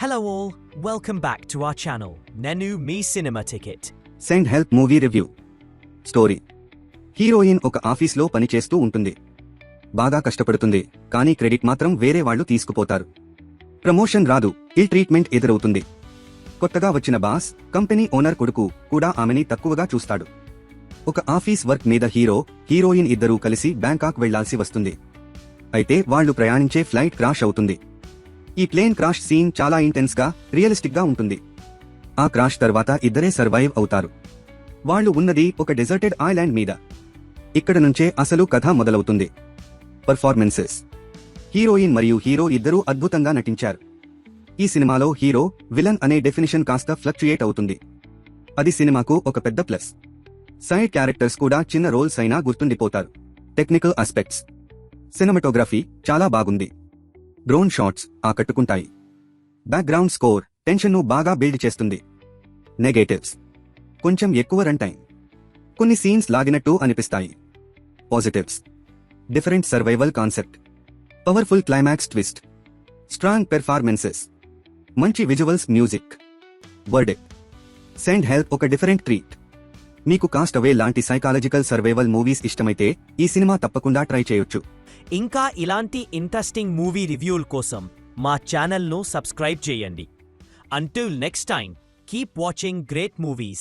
Hello all, welcome back to our channel, Nenu Me Cinema Ticket. Send help movie review. Story: heroine ఒక ఆఫీస్లో పనిచేస్తూ ఉంటుంది. బాగా కష్టపడుతుంది, కానీ క్రెడిట్ మాత్రం వేరే వాళ్ళు తీసుకుపోతారు. ప్రమోషన్ రాదు, ఇల్ ట్రీట్మెంట్ ఎదురవుతుంది. కొత్తగా వచ్చిన బాస్, కంపెనీ ఓనర్ కొడుకు కూడా ఆమెని తక్కువగా చూస్తాడు. ఒక ఆఫీస్ వర్క్ మీద హీరోయిన్ ఇద్దరూ కలిసి బ్యాంకాక్ వెళ్లాల్సి వస్తుంది. అయితే వాళ్లు ప్రయాణించే ఫ్లైట్ క్రాష్ అవుతుంది. ఈ ప్లేన్ క్రాష్ సీన్ చాలా ఇంటెన్స్ గా, రియలిస్టిక్ గా ఉంటుంది. ఆ క్రాష్ తర్వాత ఇద్దరే సర్వైవ్ అవుతారు. వాళ్లు ఉన్నది ఒక డెజర్టెడ్ ఐలాండ్ మీద. ఇక్కడ నుంచే అసలు కథ మొదలవుతుంది. పర్ఫార్మెన్సెస్: హీరోయిన్ మరియు హీరో ఇద్దరూ అద్భుతంగా నటించారు. ఈ సినిమాలో హీరో విలన్ అనే డెఫినిషన్ కాస్త ఫ్లక్చుయేట్ అవుతుంది. అది సినిమాకు ఒక పెద్ద ప్లస్. సైడ్ క్యారెక్టర్స్ కూడా చిన్న రోల్స్ అయినా గుర్తుండిపోతారు. టెక్నికల్ ఆస్పెక్ట్స్: సినిమాటోగ్రఫీ చాలా బాగుంది. డ్రోన్ షాట్స్ ఆకట్టుకుంటాయి. బ్యాక్గ్రౌండ్ స్కోర్ టెన్షన్ను బాగా బిల్డ్ చేస్తుంది. నెగేటివ్స్: కొంచెం ఎక్కువ రన్ టైం, కొన్ని సీన్స్ లాగినట్టు అనిపిస్తాయి. Positives: different survival concept, powerful climax twist, strong performances, మంచి visuals, music. Verdict: Send Help ఒక డిఫరెంట్ ట్రీట్. మీకు కాస్ట్ అవే లాంటి సైకాలజికల్ సర్వైవల్ మూవీస్ ఇష్టమైతే ఈ సినిమా తప్పకుండా ట్రై చేయొచ్చు. ఇంకా ఇలాంటి ఇంట్రెస్టింగ్ మూవీ రివ్యూల కోసం మా ఛానల్ను సబ్స్క్రైబ్ చేయండి. Until next time, keep watching great movies.